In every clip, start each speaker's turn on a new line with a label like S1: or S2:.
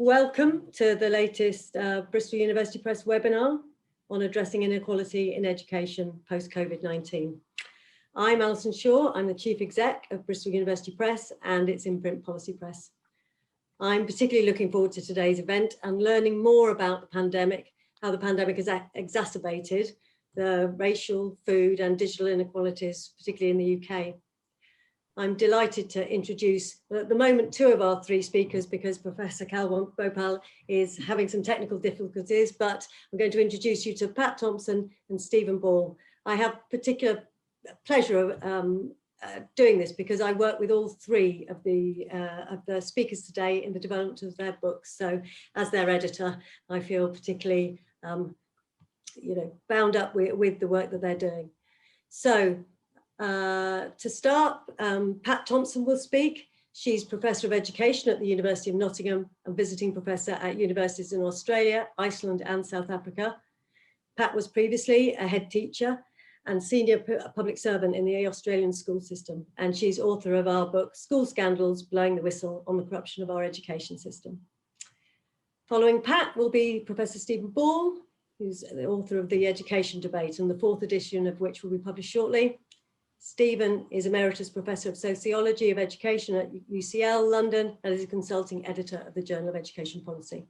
S1: Welcome to the latest Bristol University Press webinar on addressing inequality in education post-COVID-19. I'm Alison Shaw, I'm the Chief Exec of Bristol University Press and its imprint policy press. I'm particularly looking forward to today's event and learning more about the pandemic, how the pandemic has exacerbated the racial, food and digital inequalities, particularly in the UK. I'm delighted to introduce, at the moment, two of our three speakers because Professor Kalwant Gopal is having some technical difficulties, but I'm going to introduce you to Pat Thompson and Stephen Ball. I have particular pleasure of doing this because I work with all three of the speakers today in the development of their books. So as their editor, I feel particularly bound up with the work that they're doing. So to start, Pat Thompson will speak. She's Professor of Education at the University of Nottingham and visiting professor at universities in Australia, Iceland and South Africa. Pat was previously a head teacher and senior public servant in the Australian school system, and she's author of our book, School Scandals, Blowing the Whistle on the Corruption of Our Education System. Following Pat will be Professor Stephen Ball, who's the author of The Education Debate, and the fourth edition of which will be published shortly. Stephen is Emeritus Professor of Sociology of Education at UCL London and is a consulting editor of the Journal of Education Policy.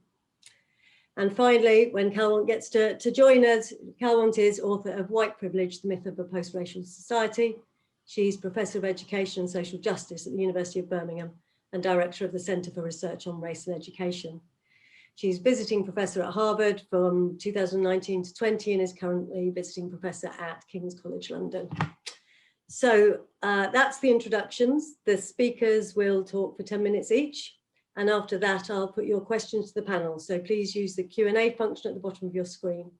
S1: And finally, when Kalwant gets to join us, Kalwant is author of White Privilege, the Myth of a Post-Racial Society. She's Professor of Education and Social Justice at the University of Birmingham and Director of the Centre for Research on Race and Education. She's visiting professor at Harvard from 2019 to 20 and is currently visiting professor at King's College London. So that's the introductions. The speakers will talk for 10 minutes each. And after that, I'll put your questions to the panel. So please use the Q&A function at the bottom of your screen.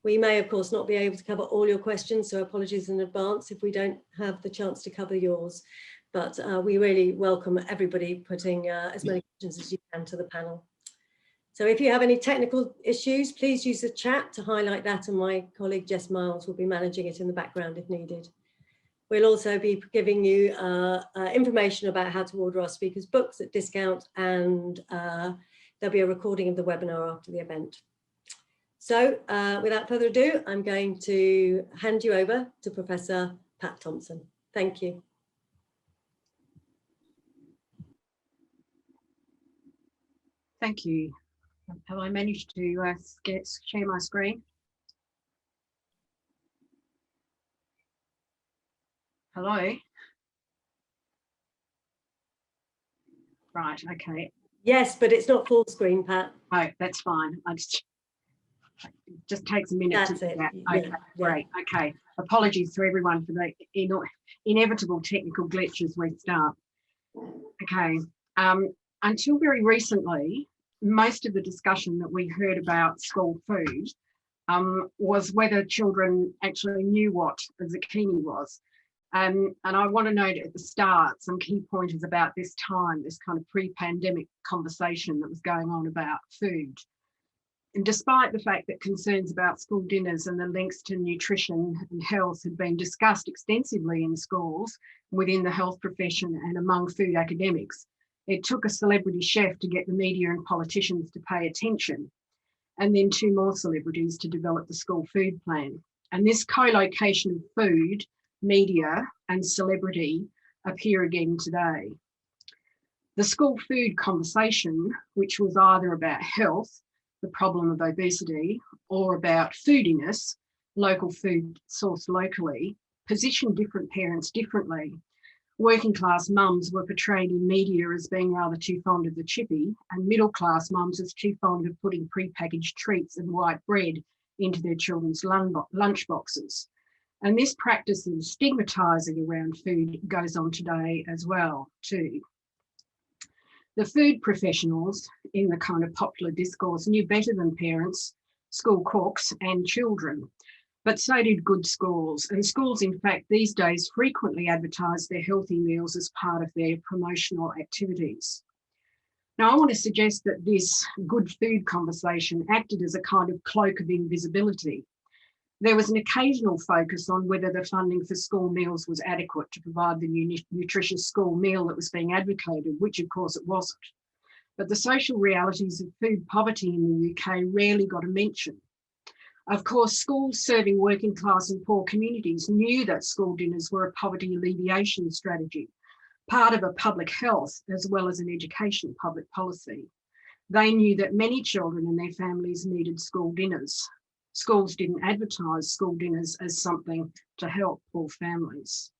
S1: We may, of course, not be able to cover all your questions, so apologies in advance if we don't have the chance to cover yours. But we really welcome everybody putting as many questions as you can to the panel. So if you have any technical issues, please use the chat to highlight that, and my colleague Jess Miles will be managing it in the background if needed. We'll also be giving you information about how to order our speakers' books at discount, and there'll be a recording of the webinar after the event. So without further ado, I'm going to hand you over to Professor Pat Thompson. Thank you.
S2: Thank you. Have I managed to share my screen? Hello? Right, okay.
S1: Yes, but it's not full screen, Pat.
S2: Oh, that's fine. It just takes a minute to do that. Okay, yeah. Great, okay. Apologies to everyone for the inevitable technical glitches we start. Okay, until very recently, most of the discussion that we heard about school food was whether children actually knew what a zucchini was. And I want to note at the start some key pointers about this time, this kind of pre-pandemic conversation that was going on about food. And despite the fact that concerns about school dinners and the links to nutrition and health had been discussed extensively in schools, within the health profession and among food academics, it took a celebrity chef to get the media and politicians to pay attention, and then two more celebrities to develop the school food plan. And this co-location of food, media and celebrity appear again today. The school food conversation, which was either about health, the problem of obesity, or about foodiness, local food sourced locally, positioned different parents differently. Working class mums were portrayed in media as being rather too fond of the chippy, and middle class mums as too fond of putting prepackaged treats and white bread into their children's lunch boxes. And this practice of stigmatising around food goes on today as well, too. The food professionals in the kind of popular discourse knew better than parents, school cooks and children, but so did good schools. And schools, in fact, these days frequently advertise their healthy meals as part of their promotional activities. Now, I want to suggest that this good food conversation acted as a kind of cloak of invisibility. There was an occasional focus on whether the funding for school meals was adequate to provide the nutritious school meal that was being advocated, which of course it wasn't. but the social realities of food poverty in the UK rarely got a mention. Of course, schools serving working class and poor communities knew that school dinners were a poverty alleviation strategy, part of a public health as well as an education public policy. They knew that many children and their families needed school dinners. Schools didn't advertise school dinners as something to help poor families.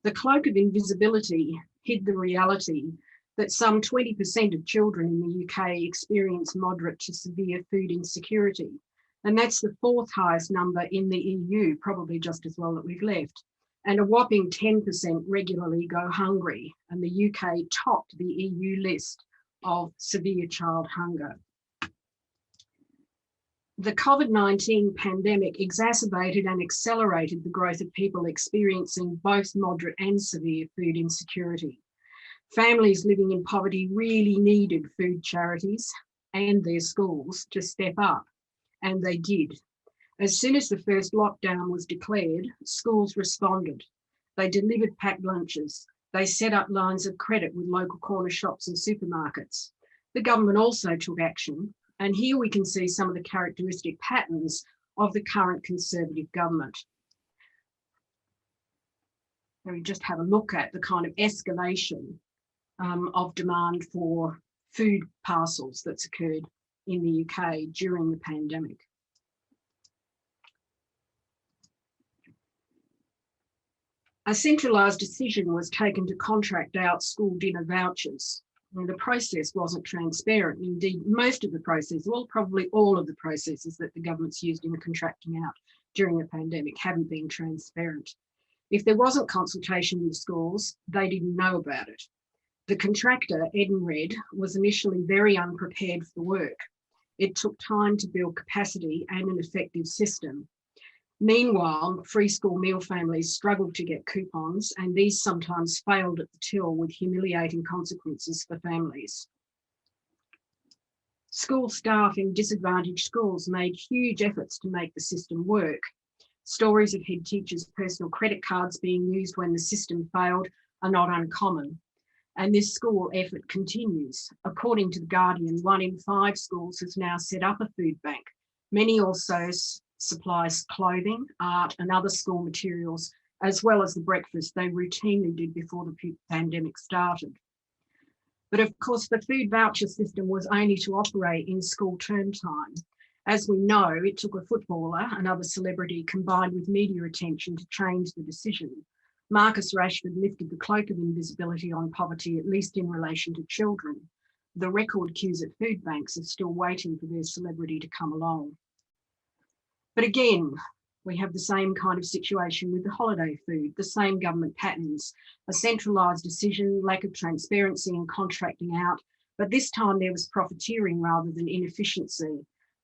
S2: The cloak of invisibility hid the reality that some 20% of children in the UK experience moderate to severe food insecurity. And that's the fourth highest number in the EU, probably just as well that we've left. And a whopping 10% regularly go hungry. And the UK topped the EU list of severe child hunger. The COVID-19 pandemic exacerbated and accelerated the growth of people experiencing both moderate and severe food insecurity. Families living in poverty really needed food charities and their schools to step up, and they did. As soon as the first lockdown was declared, schools responded. They delivered packed lunches. They set up lines of credit with local corner shops and supermarkets. The government also took action, and here we can see some of the characteristic patterns of the current Conservative government. And we just have a look at the kind of escalation of demand for food parcels that's occurred in the UK during the pandemic. A centralised decision was taken to contract out school dinner vouchers. And the process wasn't transparent. Indeed, most of the process, well, probably all of the processes that the government's used in contracting out during the pandemic haven't been transparent. If there wasn't consultation with schools, they didn't know about it. The contractor, Edenred, was initially very unprepared for the work. It took time to build capacity and an effective system. Meanwhile, free school meal families struggled to get coupons, and these sometimes failed at the till with humiliating consequences for families. School staff in disadvantaged schools made huge efforts to make the system work. Stories of head teachers' personal credit cards being used when the system failed are not uncommon. And this school effort continues. According to The Guardian, 1 in 5 schools has now set up a food bank. Many also supplies clothing, art and other school materials, as well as the breakfast they routinely did before the pandemic started. But of course, the food voucher system was only to operate in school term time. As we know, it took a footballer, another celebrity, combined with media attention to change the decision. Marcus Rashford lifted the cloak of invisibility on poverty, at least in relation to children. The record queues at food banks are still waiting for their celebrity to come along. But again, we have the same kind of situation with the holiday food, the same government patterns, a centralised decision, lack of transparency and contracting out, but this time there was profiteering rather than inefficiency.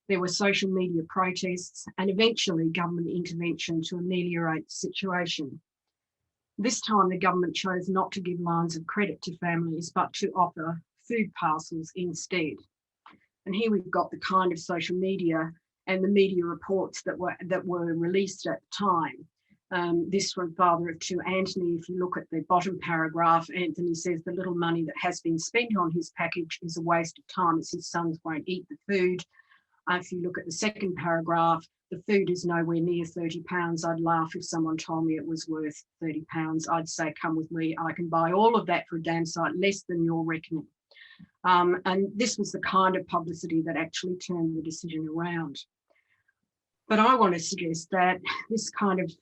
S2: There were social media protests and eventually government intervention to ameliorate the situation. This time the government chose not to give lines of credit to families, but to offer food parcels instead. And here we've got the kind of social media and the media reports that were released at the time. This from father of 2, Anthony. If you look at the bottom paragraph, Anthony says the little money that has been spent on his package is a waste of time as his sons won't eat the food. If you look at the second paragraph, the food is nowhere near £30. I'd laugh if someone told me it was worth £30. I'd say, come with me. I can buy all of that for a damn sight less than you're reckoning. And this was the kind of publicity that actually turned the decision around. But I want to suggest that this kind of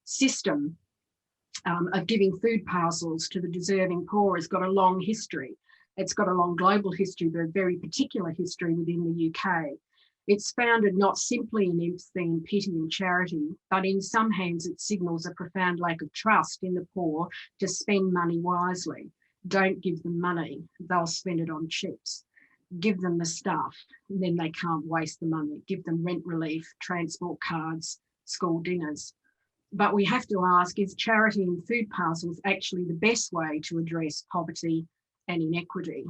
S2: system of giving food parcels to the deserving poor has got a long history. It's got a long global history, but a very particular history within the UK. It's founded not simply in empathy and pity and charity, but in some hands it signals a profound lack of trust in the poor to spend money wisely. Don't give them money, they'll spend it on chips. Give them the stuff, and then they can't waste the money. Give them rent relief, transport cards, school dinners. But we have to ask, is charity and food parcels actually the best way to address poverty and inequity?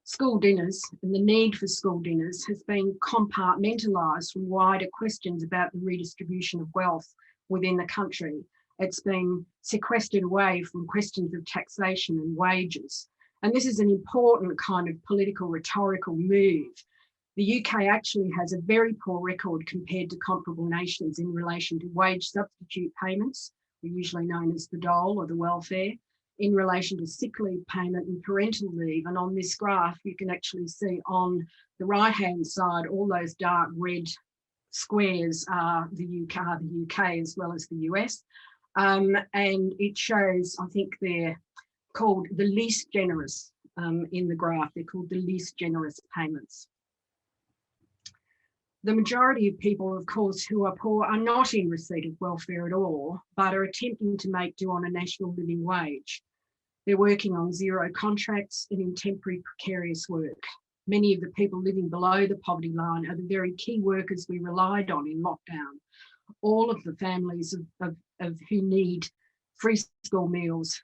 S2: School dinners and the need for school dinners has been compartmentalised from wider questions about the redistribution of wealth within the country. It's been sequestered away from questions of taxation and wages. And this is an important kind of political rhetorical move. The UK actually has a very poor record compared to comparable nations in relation to wage substitute payments, usually known as the dole or the welfare, in relation to sick leave payment and parental leave. And on this graph, you can actually see on the right-hand side, all those dark red squares are the UK as well as the US. And it shows, I think they're called the least generous in the graph. They're called the least generous payments. The majority of people, of course, who are poor are not in receipt of welfare at all, but are attempting to make do on a national living wage. They're working on zero contracts and in temporary precarious work. Many of the people living below the poverty line are the very key workers we relied on in lockdown. All of the families of who need free school meals,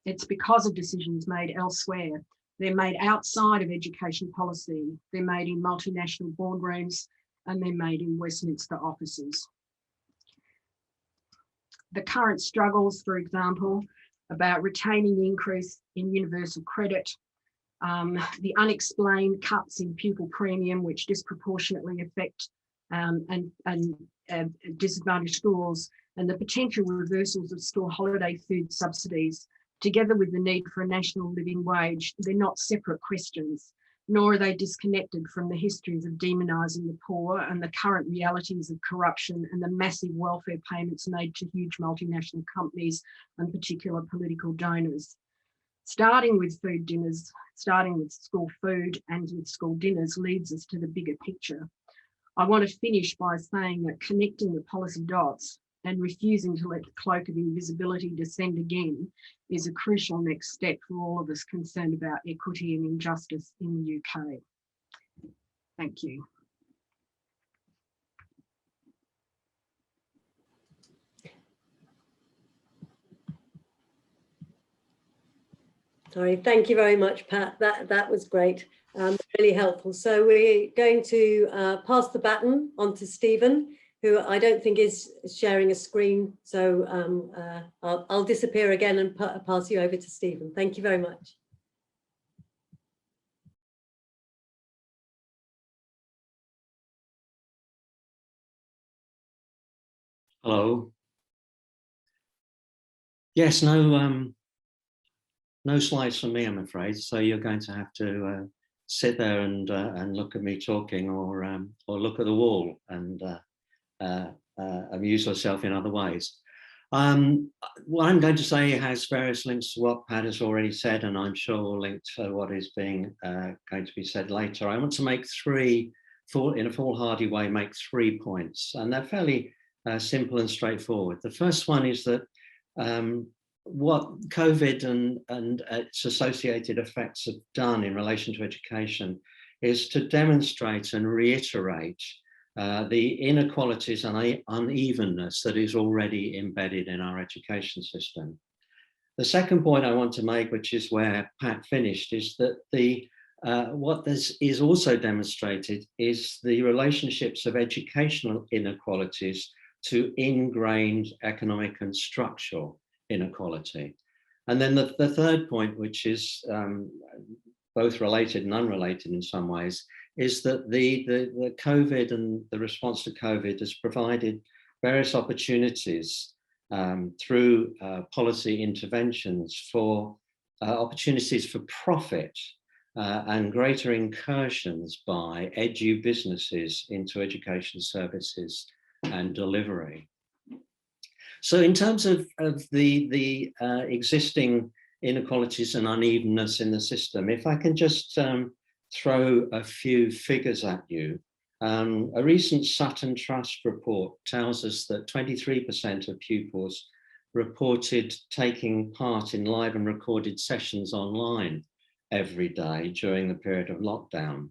S2: it's because of decisions made elsewhere. They're made outside of education policy. They're made in multinational boardrooms, and they're made in Westminster offices. The current struggles, for example, about retaining the increase in universal credit, the unexplained cuts in pupil premium, which disproportionately affect disadvantaged schools, and the potential reversals of school holiday food subsidies, together with the need for a national living wage, they're not separate questions, nor are they disconnected from the histories of demonising the poor and the current realities of corruption and the massive welfare payments made to huge multinational companies and particular political donors. Starting with food dinners, starting with school food and with school dinners leads us to the bigger picture. I want to finish by saying that connecting the policy dots and refusing to let the cloak of invisibility descend again is a crucial next step for all of us concerned about equity and injustice in the UK. Thank you.
S1: Sorry, thank you very much, Pat. That was great, really helpful. So we're going to pass the baton on to Stephen, who I don't think is sharing a screen. So I'll disappear again and pass you over to Stephen. Thank you very much.
S3: Hello. Yes, no slides from me, I'm afraid. So you're going to have to sit there and look at me talking, or look at the wall and amuse yourself in other ways. What I'm going to say has various links to what Pat has already said, and I'm sure will link to what is being going to be said later. I want to make in a foolhardy way, make 3 points, and they're fairly simple and straightforward. The first one is that what COVID and its associated effects have done in relation to education is to demonstrate and reiterate the inequalities and unevenness that is already embedded in our education system. The second point I want to make, which is where Pat finished, is that what this is also demonstrated is the relationships of educational inequalities to ingrained economic and structural inequality. And then the third point, which is both related and unrelated in some ways, is that the COVID and the response to COVID has provided various opportunities through policy interventions for opportunities for profit and greater incursions by edu businesses into education services and delivery. So in terms of the existing inequalities and unevenness in the system, if I can just throw a few figures at you. A recent Sutton Trust report tells us that 23% of pupils reported taking part in live and recorded sessions online every day during the period of lockdown.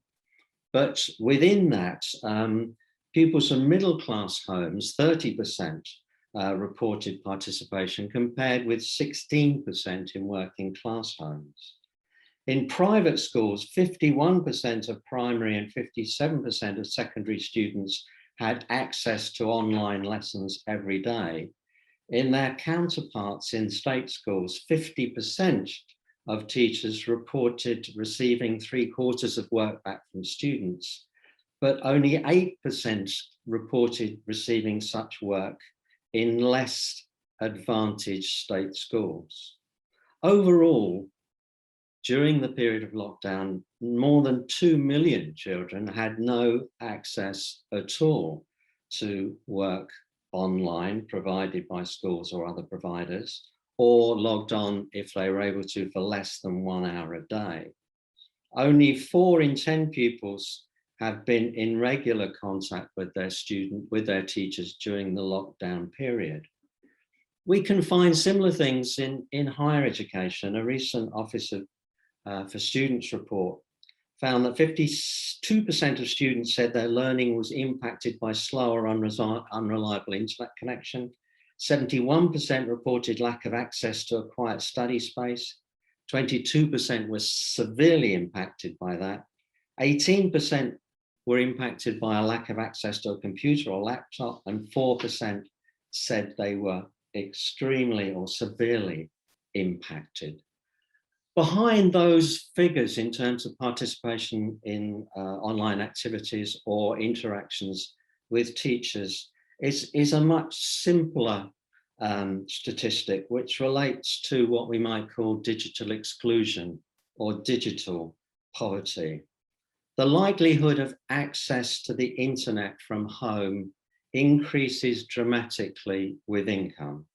S3: But within that, pupils from middle-class homes, 30% reported participation, compared with 16% in working class homes. In private schools, 51% of primary and 57% of secondary students had access to online lessons every day. In their counterparts in state schools, 50% of teachers reported receiving 3/4 of work back from students, but only 8% reported receiving such work in less advantaged state schools. Overall, during the period of lockdown, more than 2 million children had no access at all to work online provided by schools or other providers, or logged on if they were able to for less than 1 hour a day. Only 4 in 10 pupils have been in regular contact with their teachers during the lockdown period. We can find similar things in higher education. A recent Office for Students report found that 52% of students said their learning was impacted by slow or unreliable internet connection. 71% reported lack of access to a quiet study space. 22% were severely impacted by that. 18% were impacted by a lack of access to a computer or laptop, and 4% said they were extremely or severely impacted. Behind those figures in terms of participation in online activities or interactions with teachers is a much simpler statistic, which relates to what we might call digital exclusion or digital poverty. The likelihood of access to the internet from home increases dramatically with income.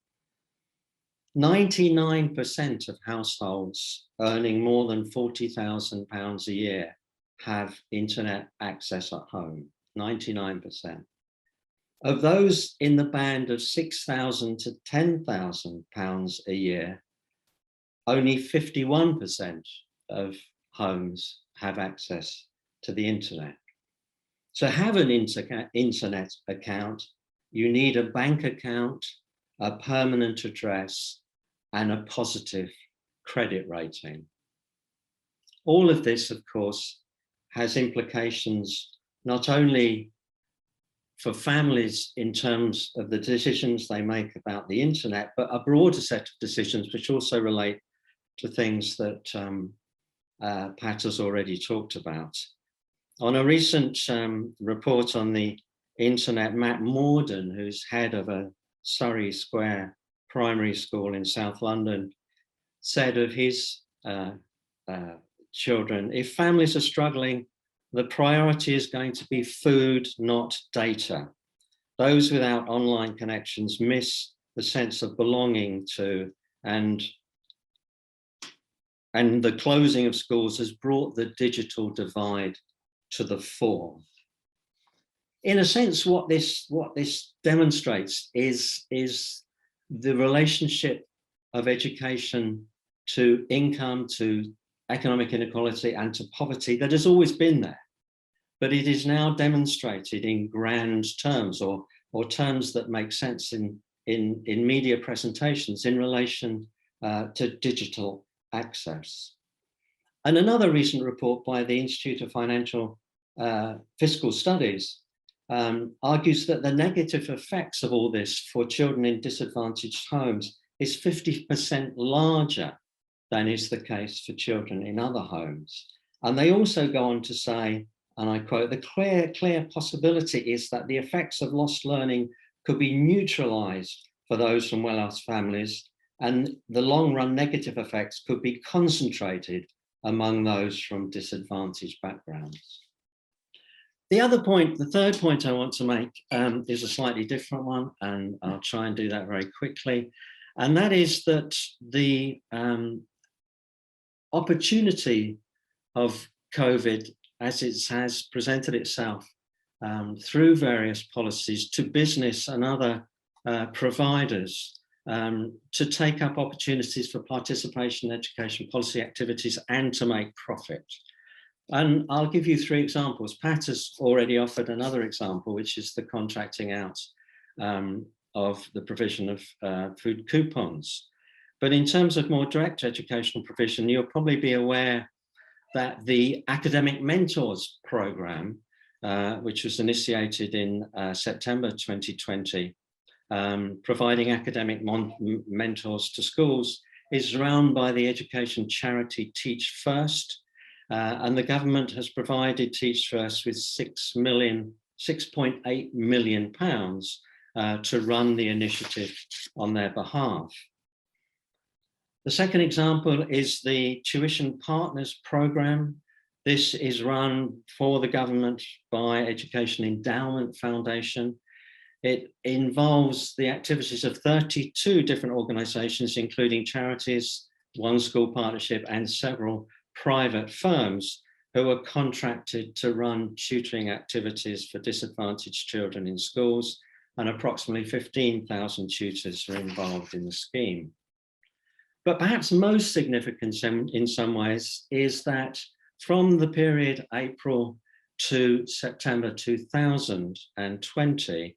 S3: 99% of households earning more than £40,000 a year have internet access at home, 99%. Of those in the band of £6,000 to £10,000 a year, only 51% of homes have access to the internet. To have an internet account, you need a bank account, a permanent address, and a positive credit rating. All of this, of course, has implications not only for families in terms of the decisions they make about the internet, but a broader set of decisions which also relate to things that Pat has already talked about. On a recent report on the internet, Matt Morden, who's head of a Surrey Square primary school in South London, said of his children, if families are struggling, the priority is going to be food, not data. Those without online connections miss the sense of belonging to, and the closing of schools has brought the digital divide to the fore. In a sense, what this demonstrates is the relationship of education to income, to economic inequality, and to poverty that has always been there, but it is now demonstrated in grand terms or terms that make sense in media presentations in relation to digital access. And another recent report by the Institute of Financial Fiscal Studies argues that the negative effects of all this for children in disadvantaged homes is 50% larger than is the case for children in other homes. And they also go on to say, and I quote, the clear possibility is that the effects of lost learning could be neutralized for those from well-off families, and the long-run negative effects could be concentrated among those from disadvantaged backgrounds. The other point, the third point I want to make is a slightly different one, and I'll try and do that very quickly. And that is that the opportunity of COVID, as it has presented itself through various policies to business and other providers to take up opportunities for participation in education policy activities and to make profit. And I'll give you 3 examples. Pat has already offered another example, which is the contracting out of the provision of food coupons. But in terms of more direct educational provision, you'll probably be aware that the Academic Mentors Programme, which was initiated in September 2020, providing academic mentors to schools, is run by the education charity Teach First, and the government has provided Teach First with £6.8 million to run the initiative on their behalf. The second example is the Tuition Partners Programme. This is run for the government by Education Endowment Foundation. It involves the activities of 32 different organisations, including charities, One School Partnership, and several private firms who are contracted to run tutoring activities for disadvantaged children in schools, and approximately 15,000 tutors are involved in the scheme. But perhaps most significant in some ways is that from the period April to September 2020,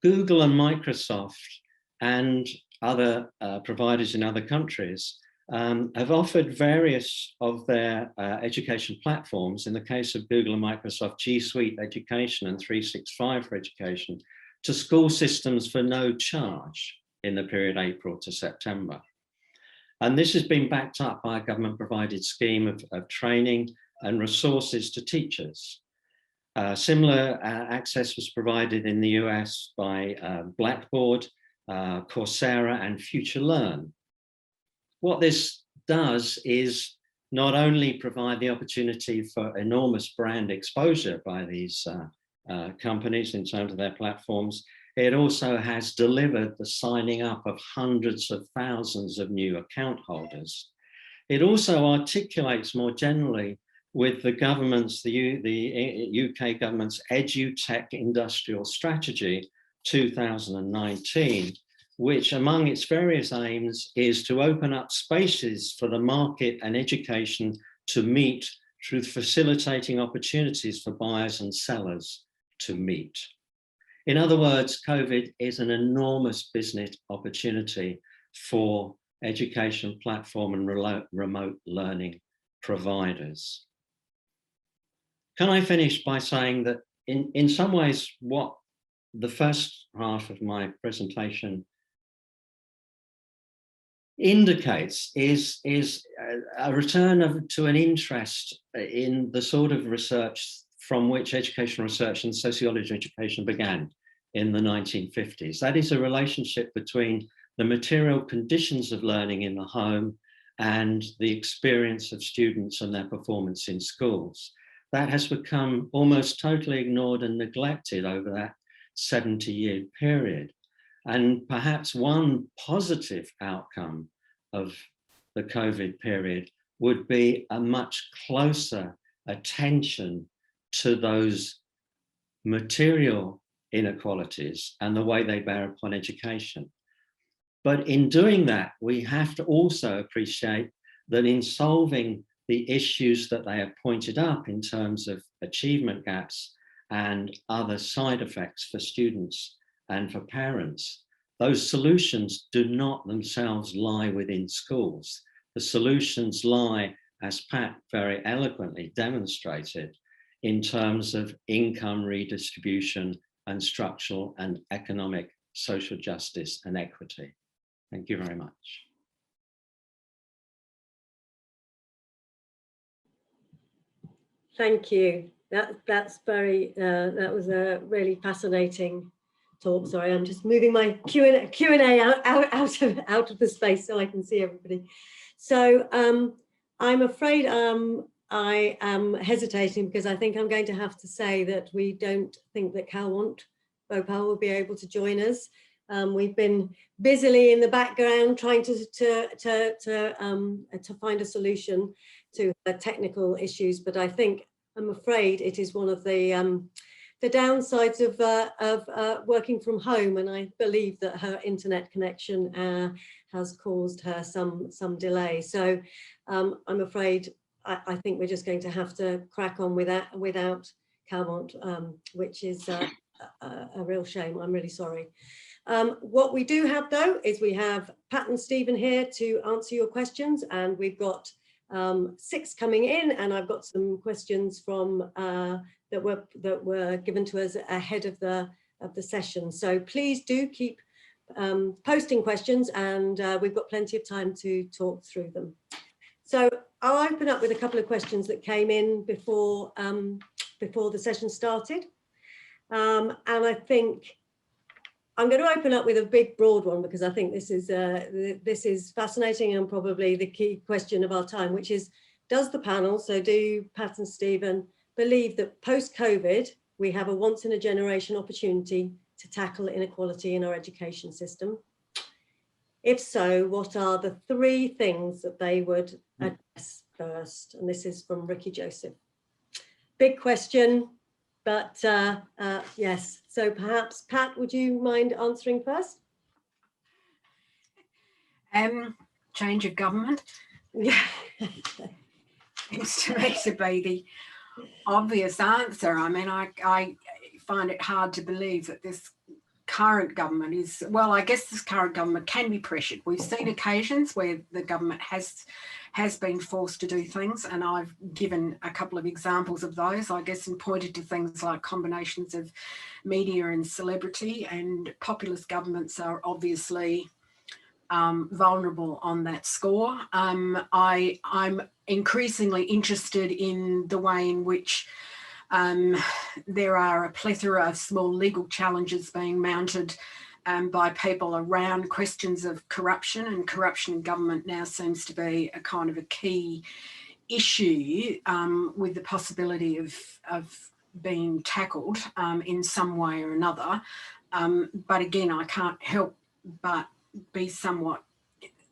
S3: Google and Microsoft and other providers in other countries have offered various of their education platforms, in the case of Google and Microsoft, G Suite Education and 365 for Education, to school systems for no charge in the period April to September. And this has been backed up by a government-provided scheme of training and resources to teachers. Similar access was provided in the US by Blackboard, Coursera, and FutureLearn. What this does is not only provide the opportunity for enormous brand exposure by these companies in terms of their platforms, it also has delivered the signing up of hundreds of thousands of new account holders. It also articulates more generally with the government's, the UK government's EduTech Industrial Strategy 2019, which among its various aims is to open up spaces for the market and education to meet through facilitating opportunities for buyers and sellers to meet. In other words, COVID is an enormous business opportunity for education platform and remote learning providers. Can I finish by saying that in some ways, what the first half of my presentation indicates is a return to an interest in the sort of research from which educational research and sociology of education began in the 1950s. That is a relationship between the material conditions of learning in the home and the experience of students and their performance in schools. That has become almost totally ignored and neglected over that 70-year period. And perhaps one positive outcome of the COVID period would be a much closer attention to those material inequalities and the way they bear upon education. But in doing that, we have to also appreciate that in solving the issues that they have pointed up in terms of achievement gaps and other side effects for students and for parents, those solutions do not themselves lie within schools. The solutions lie, as Pat very eloquently demonstrated, in terms of income redistribution and structural and economic social justice and equity. Thank you very much.
S1: Thank you. That was a really fascinating talk. Sorry, I'm just moving my Q&A out of the space so I can see everybody. So I'm afraid I am hesitating because I think I'm going to have to say that we don't think that Bhopal will be able to join us. We've been busily in the background trying to find a solution to the technical issues, but I'm afraid it is one of the downsides of working from home, and I believe that her internet connection has caused her some delay. So I'm afraid I think we're just going to have to crack on without Calmont, which is a real shame. I'm really sorry. What we do have though is we have Pat and Stephen here to answer your questions, and we've got 6 coming in, and I've got some questions from that were given to us ahead of the session. So please do keep posting questions, and we've got plenty of time to talk through them. So I'll open up with a couple of questions that came in before the session started. And I think I'm going to open up with a big, broad one, because I think this is fascinating and probably the key question of our time, which is, does the panel, so do Pat and Stephen, believe that post-COVID, we have a once-in-a-generation opportunity to tackle inequality in our education system? If so, what are the 3 things that they would address first? And this is from Ricky Joseph. Big question, but yes. So perhaps, Pat, would you mind answering first?
S2: Change of government.
S1: Yeah.
S2: Seems to me to be the obvious answer. I mean, I find it hard to believe that this current government is, well, I guess this current government can be pressured. We've seen occasions where the government has been forced to do things, and I've given a couple of examples of those, I guess, and pointed to things like combinations of media and celebrity, and populist governments are obviously vulnerable on that score. I'm increasingly interested in the way in which there are a plethora of small legal challenges being mounted by people around questions of corruption, and corruption in government now seems to be a kind of a key issue with the possibility of being tackled in some way or another. But again, I can't help but be somewhat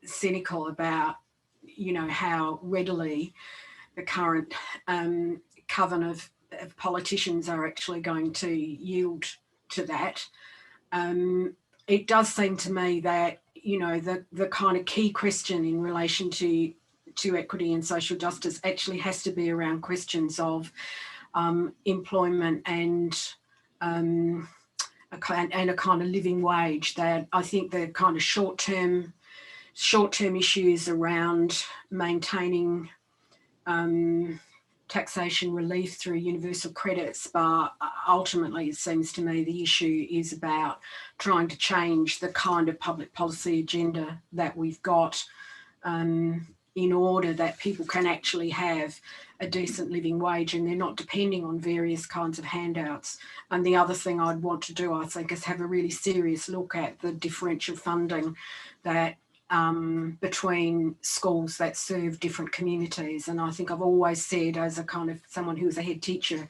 S2: cynical about, you know, how readily the current coven of politicians are actually going to yield to that. It does seem to me that, you know, the kind of key question in relation to equity and social justice actually has to be around questions of employment and a kind of living wage. That I think the kind of short-term issues around maintaining taxation relief through universal credits, but ultimately it seems to me the issue is about trying to change the kind of public policy agenda that we've got in order that people can actually have a decent living wage and they're not depending on various kinds of handouts. And the other thing I'd want to do, I think, is have a really serious look at the differential funding that between schools that serve different communities. And I think I've always said, as a kind of someone who was a head teacher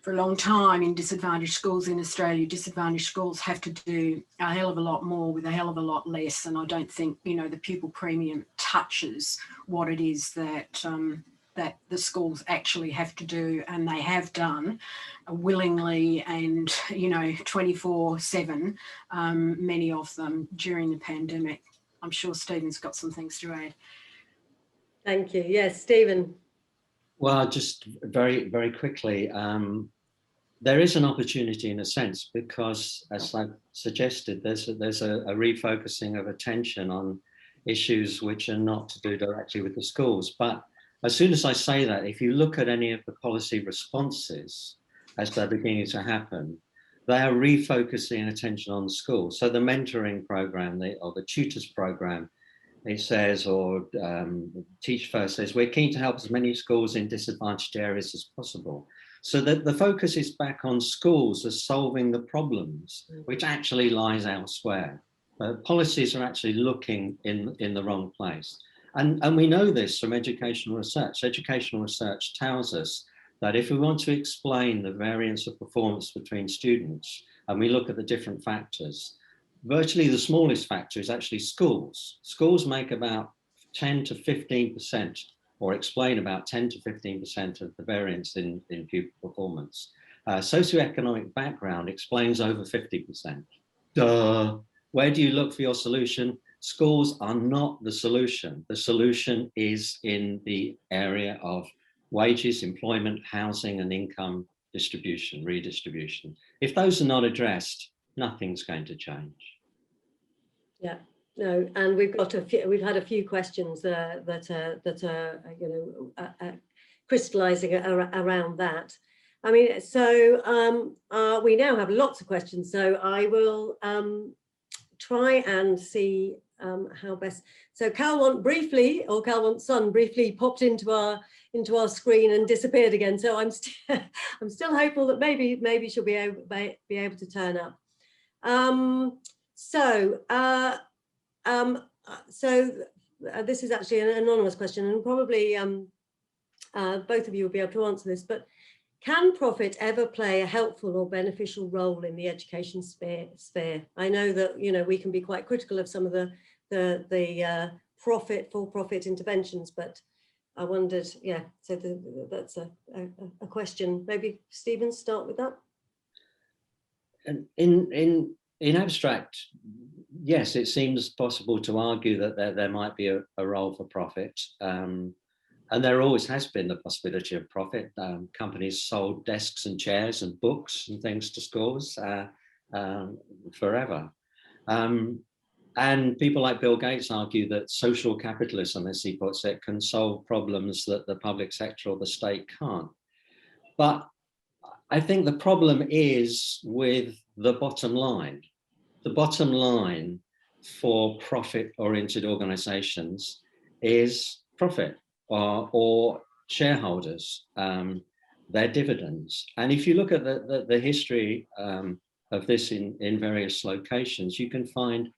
S2: for a long time in disadvantaged schools in Australia, disadvantaged schools have to do a hell of a lot more with a hell of a lot less. And I don't think, you know, the pupil premium touches what it is that that the schools actually have to do, and they have done willingly and, you know, 24/7, many of them during the pandemic. I'm sure Stephen's got some things to add.
S1: Thank you. Yes, Stephen.
S3: Well, just very, very quickly, there is an opportunity in a sense, because as I suggested, there's a refocusing of attention on issues which are not to do directly with the schools. But as soon as I say that, if you look at any of the policy responses as they're beginning to happen, they are refocusing attention on schools. So the mentoring program or the tutors program, it says, or Teach First says, we're keen to help as many schools in disadvantaged areas as possible. So that the focus is back on schools as solving the problems, which actually lies elsewhere. Policies are actually looking in the wrong place. And we know this from educational research. Educational research tells us that if we want to explain the variance of performance between students, and we look at the different factors, virtually the smallest factor is actually schools. Schools make about 10 to 15%, or explain about 10 to 15% of the variance in pupil performance. Socioeconomic background explains over 50%. Duh. Where do you look for your solution? Schools are not the solution. The solution is in the area of wages, employment, housing, and income distribution, redistribution. If those are not addressed, nothing's going to change.
S1: Yeah, no, and we've had a few questions that are you know crystallizing around that. I mean, so we now have lots of questions. So I will try and see how best. So Calwant briefly, or Calwant's son briefly popped into our screen and disappeared again. So I'm still hopeful that maybe she'll be able to turn up. This is actually an anonymous question, and probably both of you will be able to answer this, but can profit ever play a helpful or beneficial role in the education sphere? I know that, you know, we can be quite critical of some of the for-profit interventions, but I wondered, yeah, so that's a question. Maybe Stephen, start with that.
S3: And in abstract, yes, it seems possible to argue that there might be a role for profit. And there always has been the possibility of profit. Companies sold desks and chairs and books and things to schools forever. And people like Bill Gates argue that social capitalism, as he puts it, can solve problems that the public sector or the state can't. But I think the problem is with the bottom line. The bottom line for profit-oriented organizations is profit or shareholders, their dividends. And if you look at the history of this in various locations, you can find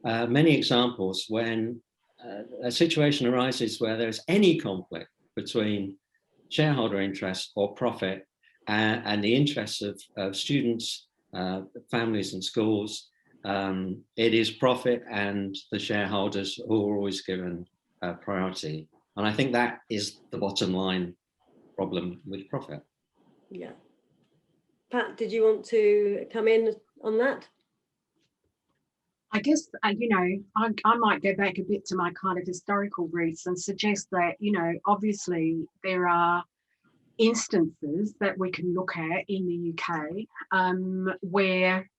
S3: many examples when a situation arises where there's any conflict between shareholder interest or profit and the interests of students, families and schools. It is profit and the shareholders who are always given priority. And I think that is the bottom line problem with profit.
S1: Yeah. Pat, did you want to come in on that?
S2: I guess, you know, I might go back a bit to my kind of historical roots and suggest that, you know, obviously there are instances that we can look at in the UK where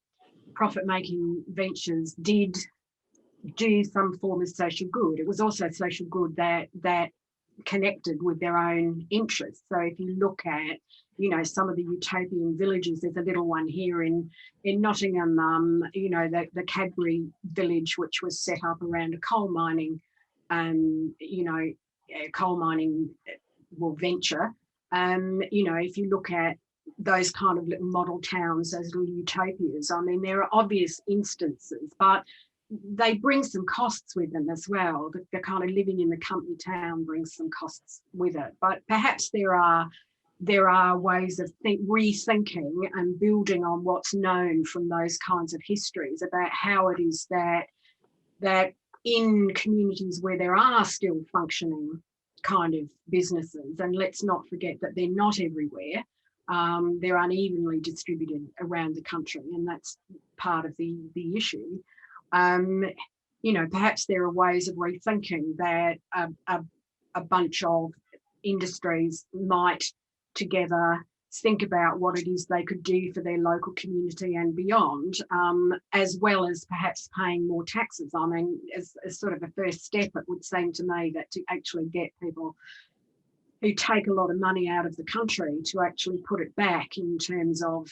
S2: profit-making ventures did do some form of social good. It was also social good that connected with their own interests. So if you look at, you know, some of the utopian villages, there's a little one here in Nottingham, you know, the Cadbury village, which was set up around a coal mining, you know, venture. You know, if you look at those kind of little model towns, those little utopias, I mean, there are obvious instances, but they bring some costs with them as well. The kind of living in the company town brings some costs with it. But perhaps there are ways of rethinking and building on what's known from those kinds of histories about how it is that in communities where there are still functioning kind of businesses, and let's not forget that they're not everywhere, they're unevenly distributed around the country, and that's part of the issue. You know, perhaps there are ways of rethinking that a bunch of industries might together think about what it is they could do for their local community and beyond, as well as perhaps paying more taxes. I mean, as sort of a first step, it would seem to me that to actually get people who take a lot of money out of the country to actually put it back in terms of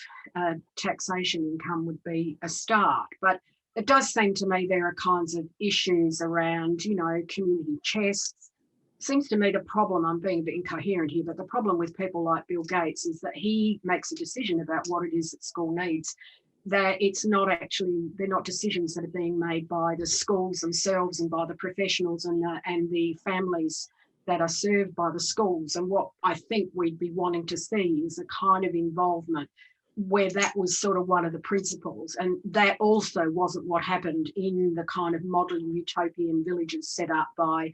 S2: taxation income would be a start. But it does seem to me there are kinds of issues around, you know, community chests. Seems to me the problem, I'm being a bit incoherent here, but the problem with people like Bill Gates is that he makes a decision about what it is that school needs, that it's not actually, they're not decisions that are being made by the schools themselves and by the professionals and the families that are served by the schools. And what I think we'd be wanting to see is a kind of involvement where that was sort of one of the principles. And that also wasn't what happened in the kind of model utopian villages set up by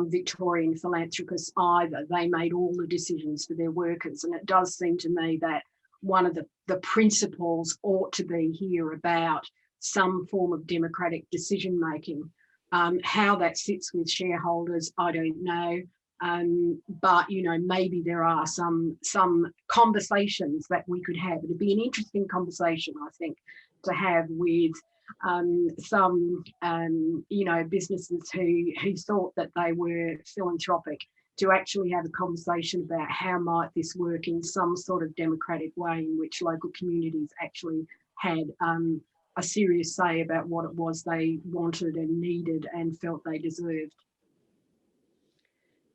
S2: Victorian philanthropists either. They made all the decisions for their workers. And it does seem to me that one of the principles ought to be here about some form of democratic decision making. How that sits with shareholders, I don't know. But, you know, maybe there are some conversations that we could have. It'd be an interesting conversation, I think, to have with some, you know, businesses who thought that they were philanthropic, to actually have a conversation about how might this work in some sort of democratic way in which local communities actually had a serious say about what it was they wanted and needed and felt they deserved.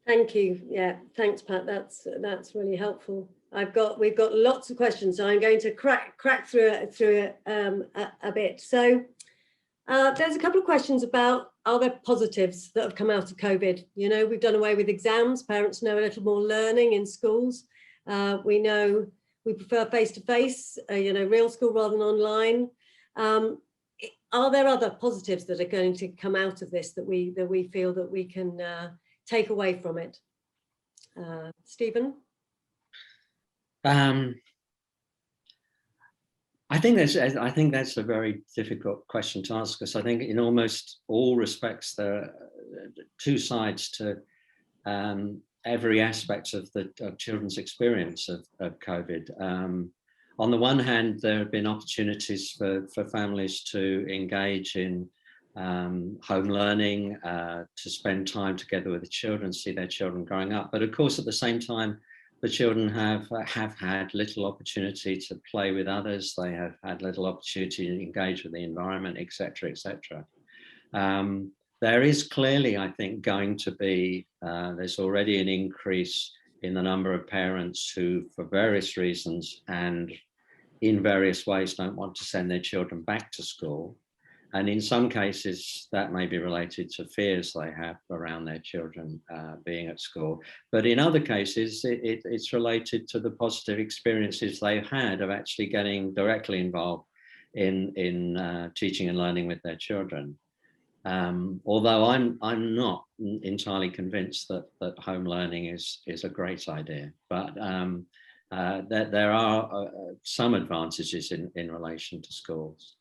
S1: Thank you. Yeah, thanks, Pat. That's really helpful. We've got lots of questions, so I'm going to crack through it a bit. So there's a couple of questions about, are there positives that have come out of COVID? You know, we've done away with exams. Parents know a little more learning in schools. We know we prefer face-to-face, you know, real school rather than online. Are there other positives that are going to come out of this that we feel that we can take away from it? Stephen?
S3: I think that's a very difficult question to ask, because I think in almost all respects there are two sides to every aspect of children's experience of COVID. On the one hand, there have been opportunities for families to engage in home learning, to spend time together with the children, see their children growing up. But of course, at the same time, the children have had little opportunity to play with others. They have had little opportunity to engage with the environment, etc., etc. There is clearly, I think, going to be, there's already an increase in the number of parents who, for various reasons and in various ways, don't want to send their children back to school. And in some cases, that may be related to fears they have around their children being at school. But in other cases, it's related to the positive experiences they've had of actually getting directly involved in teaching and learning with their children. Although I'm not entirely convinced that home learning is a great idea, but there are some advantages in relation to schools.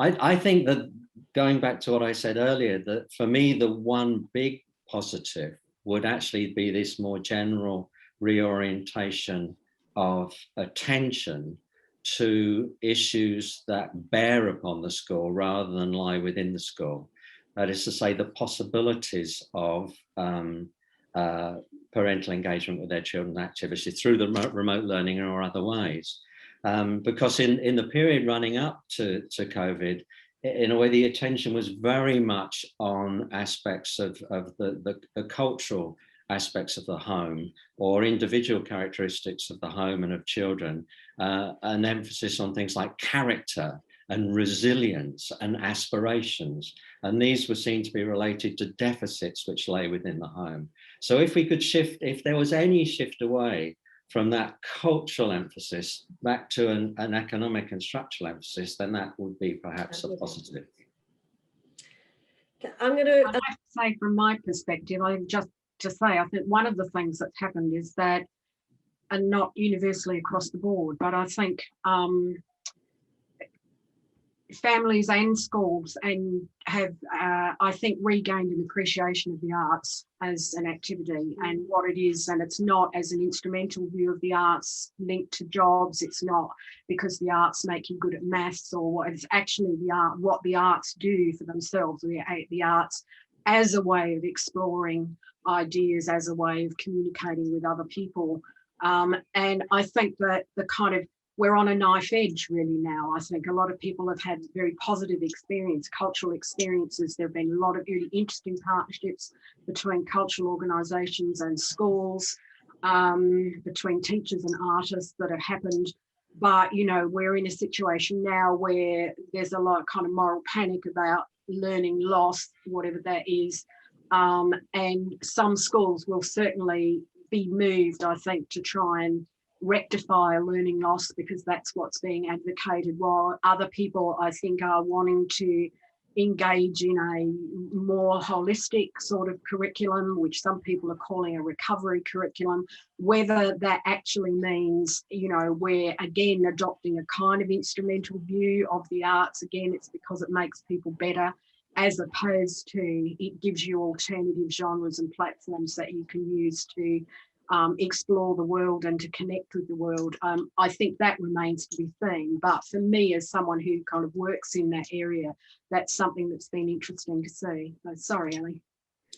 S3: I think that, going back to what I said earlier, that for me, the one big positive would actually be this more general reorientation of attention to issues that bear upon the school rather than lie within the school. That is to say, the possibilities of parental engagement with their children's activities through the remote learning or other ways. Because in the period running up to COVID, in a way, the attention was very much on aspects of the cultural aspects of the home, or individual characteristics of the home and of children, an emphasis on things like character and resilience and aspirations. And these were seen to be related to deficits which lay within the home. So if we could shift, if there was any shift away from that cultural emphasis back to an economic and structural emphasis, then that would be perhaps a positive.
S2: I'd have to say, from my perspective, I think one of the things that's happened is that, and not universally across the board, but I think families and schools have, I think, regained an appreciation of the arts as an activity and what it is. And it's not as an instrumental view of the arts linked to jobs. It's not because the arts make you good at maths or what. It's actually what the arts do for themselves, the arts as a way of exploring ideas, as a way of communicating with other people. And I think that we're on a knife edge really now. I think a lot of people have had very positive cultural experiences. There have been a lot of really interesting partnerships between cultural organisations and schools, between teachers and artists that have happened. But, you know, we're in a situation now where there's a lot of kind of moral panic about learning loss, whatever that is. And some schools will certainly be moved, I think, to try and rectify a learning loss because that's what's being advocated, while other people, I think, are wanting to engage in a more holistic sort of curriculum, which some people are calling a recovery curriculum. Whether that actually means, you know, we're again adopting a kind of instrumental view of the arts. Again, it's because it makes people better, as opposed to it gives you alternative genres and platforms that you can use to explore the world and to connect with the world. I think that remains to be seen. But for me, as someone who kind of works in that area, that's something that's been interesting to see. Sorry, Ellie.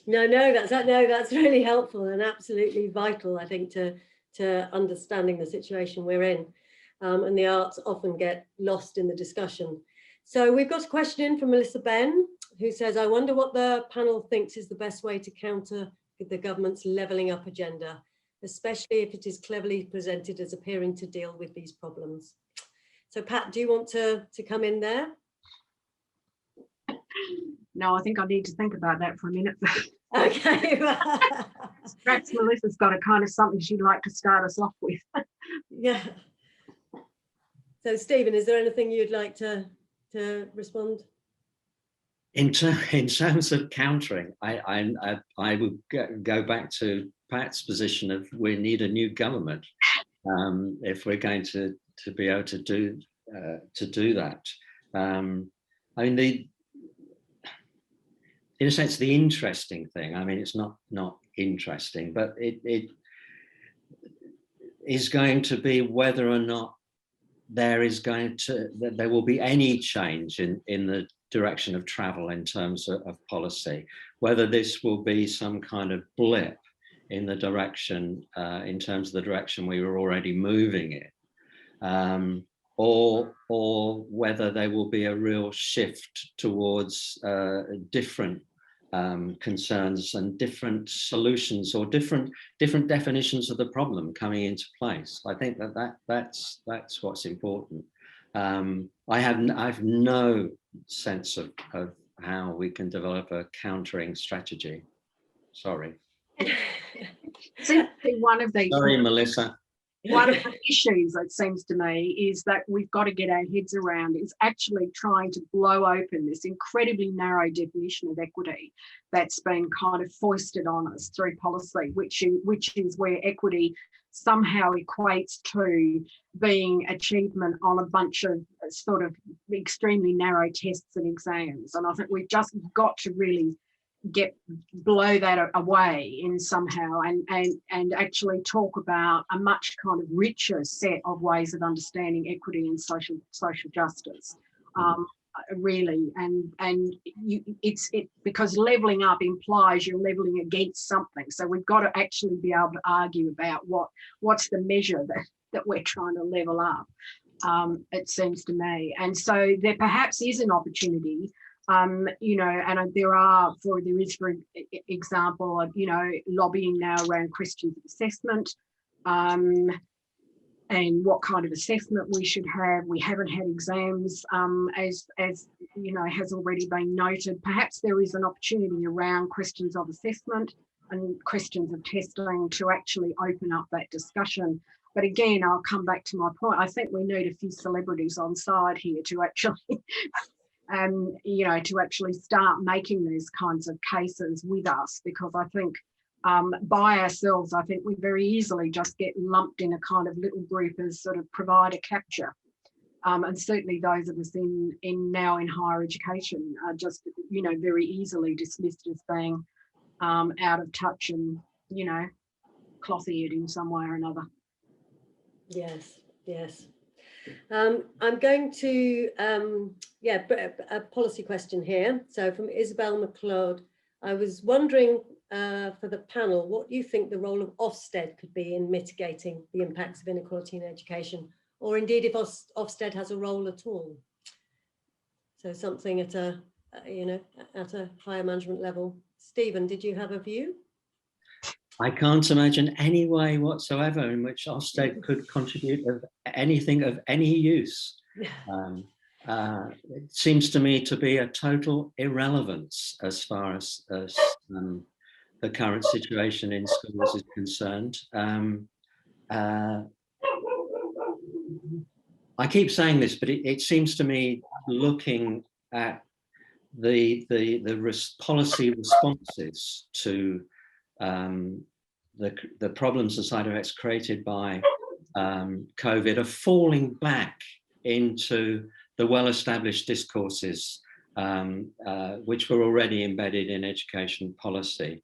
S1: No, that's really helpful and absolutely vital, I think, to understanding the situation we're in. And the arts often get lost in the discussion. So we've got a question in from Melissa Ben, who says, I wonder what the panel thinks is the best way to counter the government's levelling up agenda, especially if it is cleverly presented as appearing to deal with these problems. So Pat, do you want to come in there?
S2: No, I think I need to think about that for a minute.
S1: Okay.
S2: Perhaps Melissa's got a kind of something she'd like to start us off with.
S1: Yeah. So Stephen, is there anything you'd like to respond?
S3: In terms of countering, I would go back to Pat's position of we need a new government if we're going to be able to do that. I mean, in a sense, the interesting thing, I mean, it's not interesting, but it is going to be whether or not there will be any change in the direction of travel in terms of policy, whether this will be some kind of blip in the direction, in terms of the direction we were already moving in, or whether there will be a real shift towards different concerns and different solutions or different definitions of the problem coming into place. I think that's what's important. I have no sense of how we can develop a countering strategy. Sorry.
S2: One of these.
S3: Sorry, Melissa.
S2: One of the issues, it seems to me, is that we've got to get our heads around is actually trying to blow open this incredibly narrow definition of equity that's been kind of foisted on us through policy, which is where equity somehow equates to being achievement on a bunch of sort of extremely narrow tests and exams. And I think we've just got to really blow that away in somehow and actually talk about a much kind of richer set of ways of understanding equity and social justice, really. And it's because levelling up implies you're levelling against something, so we've got to actually be able to argue about what's the measure that we're trying to level up, it seems to me. And so there perhaps is an opportunity, you know, and there is, for example, you know, lobbying now around questions of assessment, and what kind of assessment we should have. We haven't had exams, as you know, has already been noted. Perhaps there is an opportunity around questions of assessment and questions of testing to actually open up that discussion. But again, I'll come back to my point. I think we need a few celebrities on side here to actually you know, to actually start making these kinds of cases with us, because I think by ourselves, I think we very easily just get lumped in a kind of little group as sort of provider capture. And certainly those of us now in higher education are just, you know, very easily dismissed as being out of touch and, you know, cloth-eared in some way or another.
S1: Yes, yes. I'm going to, a policy question here. So from Isabel McLeod, I was wondering for the panel, what you think the role of Ofsted could be in mitigating the impacts of inequality in education, or indeed if Ofsted has a role at all. So something at a, you know, at a higher management level. Stephen, did you have a view?
S3: I can't imagine any way whatsoever in which Ofsted could contribute of anything of any use. It seems to me to be a total irrelevance as far as the current situation in schools is concerned. I keep saying this, but it seems to me, looking at the policy responses to the problems and side effects created by COVID are falling back into the well-established discourses which were already embedded in education policy.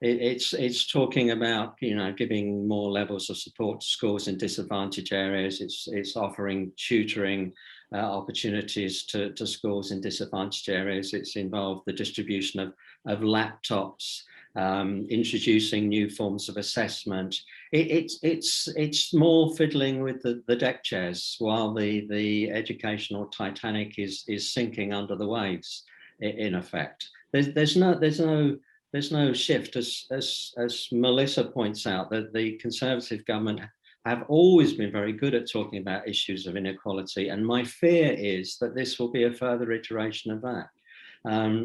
S3: It's talking about, you know, giving more levels of support to schools in disadvantaged areas. It's offering tutoring opportunities to schools in disadvantaged areas. It's involved the distribution of laptops introducing new forms of assessment. It's more fiddling with the deck chairs while the educational Titanic is sinking under the waves, in effect. There's no shift, as Melissa points out, that the Conservative government have always been very good at talking about issues of inequality, and my fear is that this will be a further iteration of that.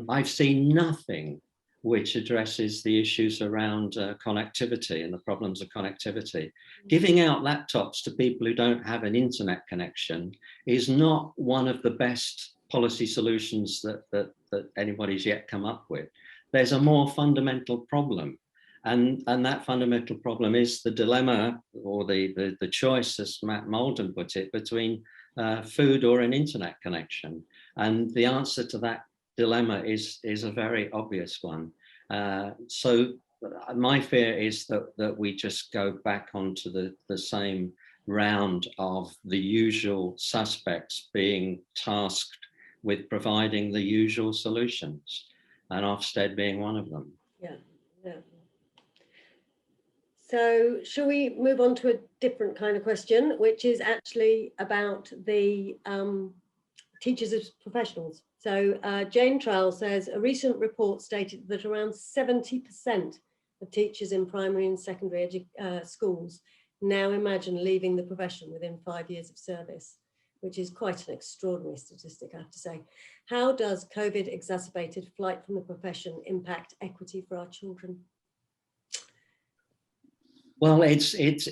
S3: I've seen nothing which addresses the issues around connectivity and the problems of connectivity. Giving out laptops to people who don't have an internet connection is not one of the best policy solutions that anybody's yet come up with. There's a more fundamental problem. And that fundamental problem is the dilemma, or the choice, as Matt Malden put it, between food or an internet connection. And the answer to that dilemma is a very obvious one. So my fear is that we just go back onto the same round of the usual suspects being tasked with providing the usual solutions, and Ofsted being one of them.
S1: Yeah. So shall we move on to a different kind of question, which is actually about the teachers as professionals. So Jane Trowell says, a recent report stated that around 70% of teachers in primary and secondary schools now imagine leaving the profession within 5 years of service, which is quite an extraordinary statistic, I have to say. How does COVID exacerbated flight from the profession impact equity for our children?
S3: Well, it is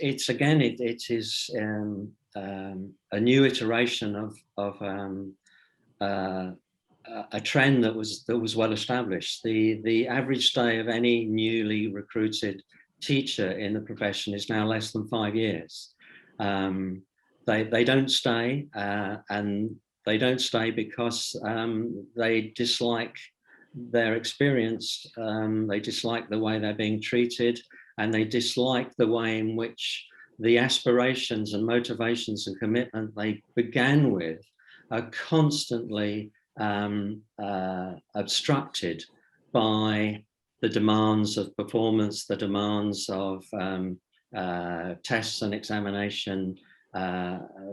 S3: a new iteration of a trend that was well established. The average stay of any newly recruited teacher in the profession is now less than 5 years. They don't stay, and they don't stay because they dislike their experience, they dislike the way they're being treated, and they dislike the way in which the aspirations and motivations and commitment they began with are constantly obstructed by the demands of performance, the demands of tests and examination,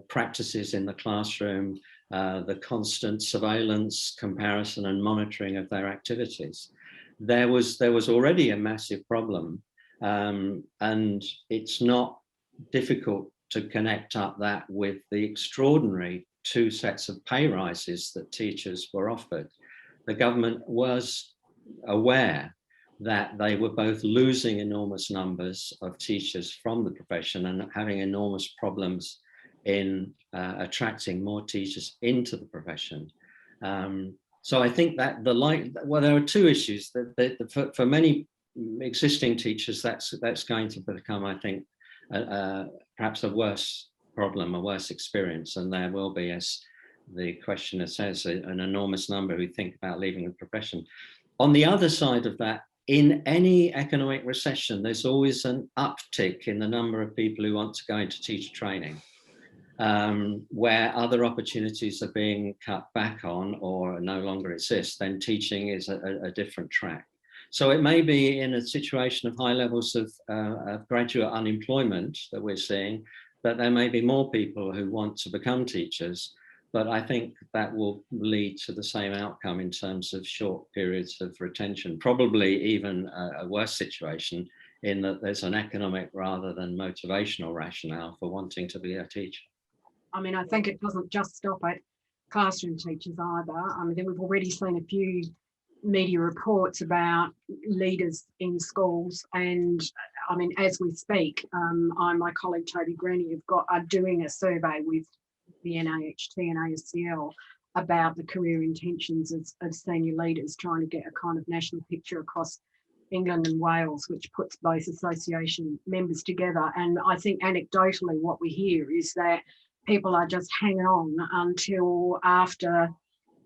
S3: practices in the classroom, the constant surveillance, comparison and monitoring of their activities. There was already a massive problem, and it's not difficult to connect up that with the extraordinary 2 sets of pay rises that teachers were offered. The government was aware that they were both losing enormous numbers of teachers from the profession and having enormous problems in attracting more teachers into the profession. So I think that there are 2 issues that for many existing teachers, that's going to become, I think, perhaps a worse problem, a worse experience, and there will be, as the questioner says, an enormous number who think about leaving the profession. On the other side of that, in any economic recession, there's always an uptick in the number of people who want to go into teacher training, where other opportunities are being cut back on or no longer exist. Then teaching is a different track. So it may be in a situation of high levels of graduate unemployment that we're seeing, that there may be more people who want to become teachers, but I think that will lead to the same outcome in terms of short periods of retention, probably even a worse situation in that there's an economic rather than motivational rationale for wanting to be a teacher.
S2: I mean, I think it doesn't just stop at classroom teachers either. I mean, we've already seen a few media reports about leaders in schools, and I mean, as we speak, my colleague Toby Greeny are doing a survey with the NAHT and ASCL about the career intentions of senior leaders, trying to get a kind of national picture across England and Wales, which puts both association members together. And I think anecdotally what we hear is that people are just hanging on until after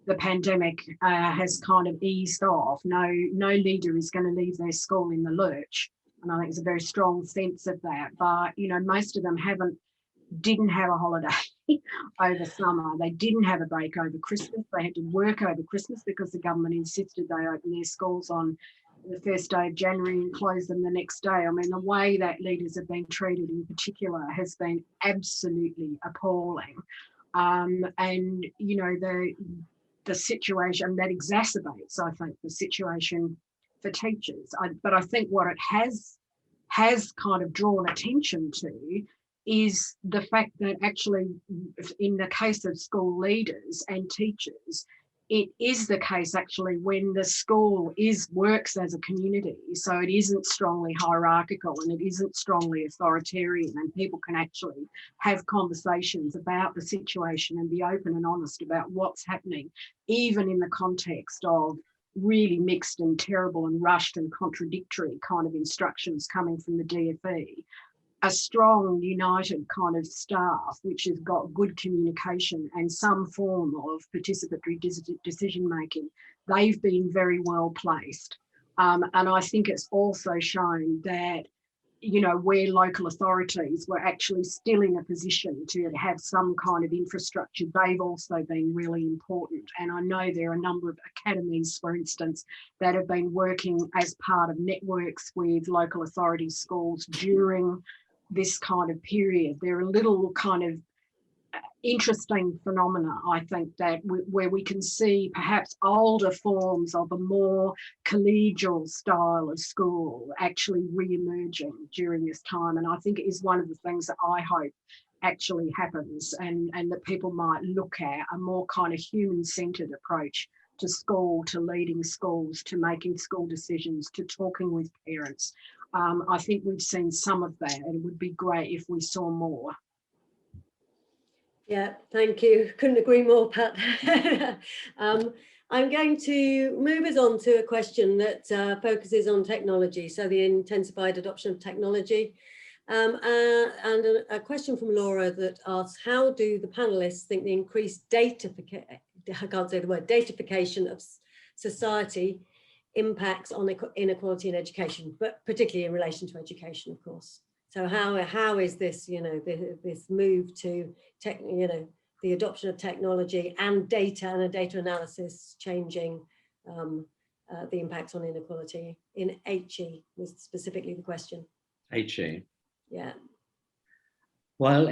S2: the pandemic has kind of eased off. No leader is going to leave their school in the lurch. And I think there's a very strong sense of that. But, you know, most of them didn't have a holiday over summer. They didn't have a break over Christmas. They had to work over Christmas because the government insisted they open their schools on the first day of January and close them the next day. I mean, the way that leaders have been treated in particular has been absolutely appalling. And, you know, the situation that exacerbates, I think, the situation for teachers. But I think what it has kind of drawn attention to is the fact that actually, in the case of school leaders and teachers, it is the case actually when the school works as a community, so it isn't strongly hierarchical and it isn't strongly authoritarian, and people can actually have conversations about the situation and be open and honest about what's happening, even in the context of really mixed and terrible and rushed and contradictory kind of instructions coming from the DfE. A strong, united kind of staff, which has got good communication and some form of participatory decision-making, they've been very well placed. And I think it's also shown that, you know, where local authorities were actually still in a position to have some kind of infrastructure, they've also been really important. And I know there are a number of academies, for instance, that have been working as part of networks with local authority schools during this kind of period. There are little kind of interesting phenomena, I think, that where we can see perhaps older forms of a more collegial style of school actually re-emerging during this time. And I think it is one of the things that I hope actually happens, and that people might look at a more kind of human-centred approach to school, to leading schools, to making school decisions, to talking with parents. I think we've seen some of that, and it would be great if we saw more.
S1: Yeah, thank you. Couldn't agree more, Pat. I'm going to move us on to a question that focuses on technology, so the intensified adoption of technology. And a question from Laura that asks, how do the panelists think the increased datafication of society impacts on inequality in education, but particularly in relation to education, of course? So how is this, you know, this move to the adoption of technology and data and a data analysis changing the impacts on inequality in HE was specifically the question.
S3: HE.
S1: Yeah.
S3: Well,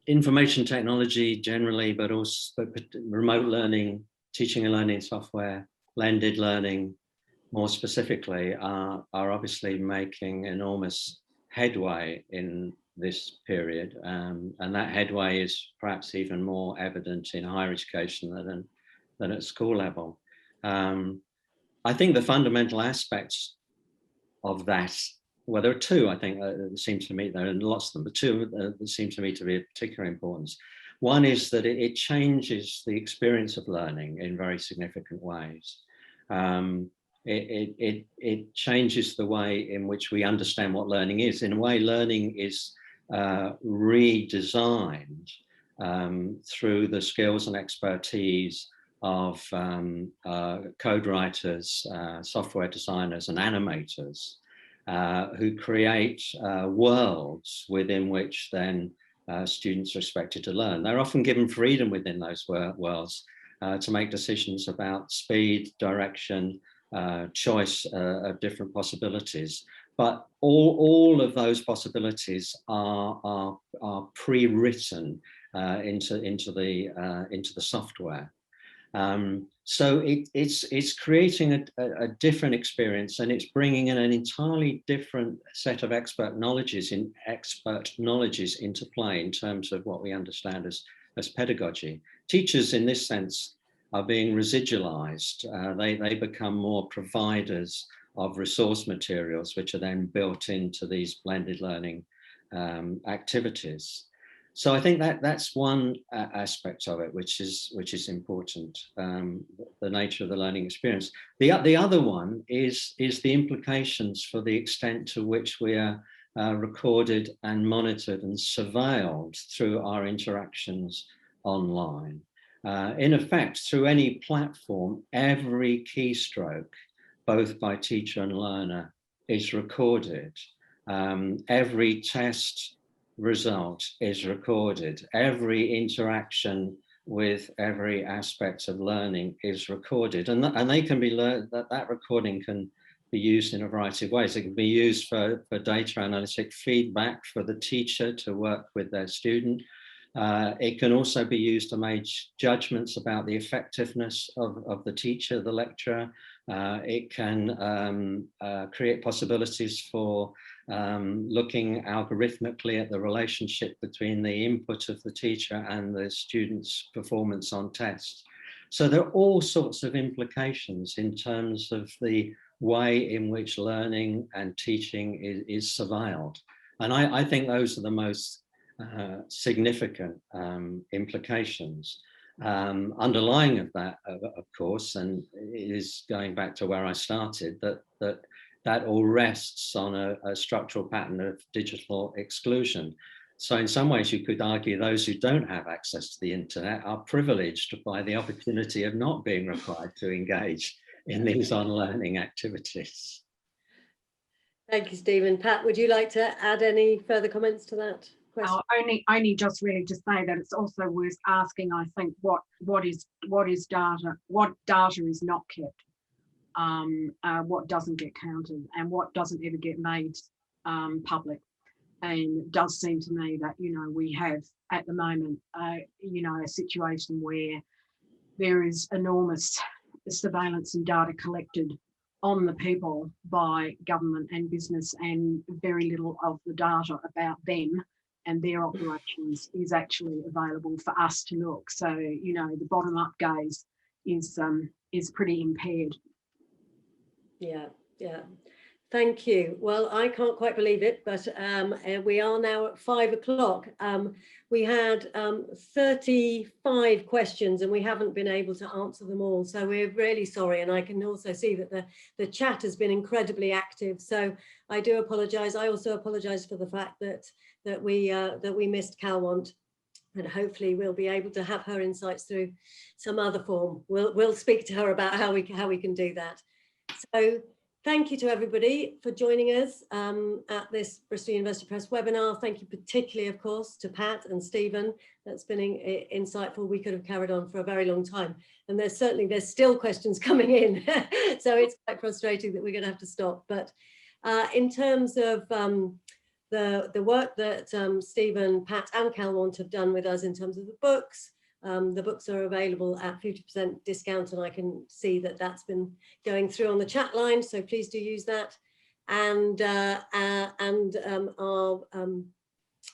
S3: information technology generally, but also remote learning, teaching and learning software, blended learning, more specifically, are obviously making enormous headway in this period. And that headway is perhaps even more evident in higher education than at school level. I think the fundamental aspects of that, well, there are two, I think, that seem to me, there are lots of them, but two that seem to me to be of particular importance. One is that it changes the experience of learning in very significant ways. It changes the way in which we understand what learning is. In a way, learning is redesigned through the skills and expertise of code writers, software designers, and animators who create worlds within which then students are expected to learn. They're often given freedom within those worlds to make decisions about speed, direction, choice of different possibilities. But all of those possibilities are pre-written into the software. So it's creating a different experience, and it's bringing in an entirely different set of expert knowledges into play in terms of what we understand as pedagogy. Teachers, in this sense, are being residualized. They become more providers of resource materials, which are then built into these blended learning activities. So I think that's one aspect of it, which is important, the nature of the learning experience. The other one is the implications for the extent to which we are recorded and monitored and surveilled through our interactions online. In effect, through any platform, every keystroke, both by teacher and learner, is recorded. Every test result is recorded. Every interaction with every aspect of learning is recorded, and they can be learned. That recording can be used in a variety of ways. It can be used for data analytic feedback for the teacher to work with their student. It can also be used to make judgments about the effectiveness of the teacher, the lecturer. It can create possibilities for looking algorithmically at the relationship between the input of the teacher and the student's performance on tests. So there are all sorts of implications in terms of the way in which learning and teaching is surveilled. And I think those are the most significant implications. Underlying of that, of course, and it is going back to where I started, that all rests on a structural pattern of digital exclusion. So in some ways, you could argue those who don't have access to the internet are privileged by the opportunity of not being required to engage in these on-learning activities.
S2: Thank you, Stephen. Pat, would you like to add any further comments to that question?
S4: Only just really to say that it's also worth asking, I think, what is data, what data is not kept, what doesn't get counted, and what doesn't ever get made public. And it does seem to me that, you know, we have at the moment, you know, a situation where there is enormous surveillance and data collected on the people by government and business, and very little of the data about them and their operations is actually available for us to look. So, you know, the bottom-up gaze is pretty impaired.
S2: Yeah. Thank you. Well, I can't quite believe it, but we are now at 5 o'clock. We had 35 questions and we haven't been able to answer them all. So we're really sorry. And I can also see that the chat has been incredibly active. So I do apologise. I also apologise for the fact that we missed Calwant, and hopefully we'll be able to have her insights through some other form. We'll speak to her about how we can do that. So thank you to everybody for joining us at this Bristol University Press webinar. Thank you particularly, of course, to Pat and Stephen. That's been insightful. We could have carried on for a very long time. And there's still questions coming in. So it's quite frustrating that we're going to have to stop. But in terms of the work that Stephen, Pat and Calwant have done with us in terms of the books are available at 50% discount, and I can see that that's been going through on the chat line, so please do use that. And our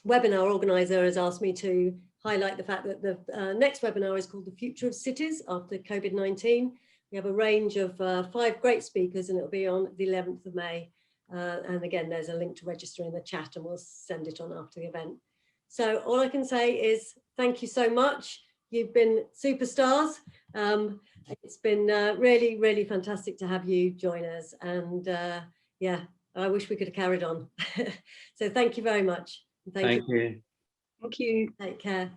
S2: webinar organizer has asked me to highlight the fact that the next webinar is called The Future of Cities After COVID-19. We have a range of 5 great speakers, and it'll be on the 11th of May. And again, there's a link to register in the chat, and we'll send it on after the event. So all I can say is thank you so much. You've been superstars. It's been really, really fantastic to have you join us. And yeah, I wish we could have carried on. So thank you very much.
S3: Thank you.
S4: Thank you.
S2: Take care.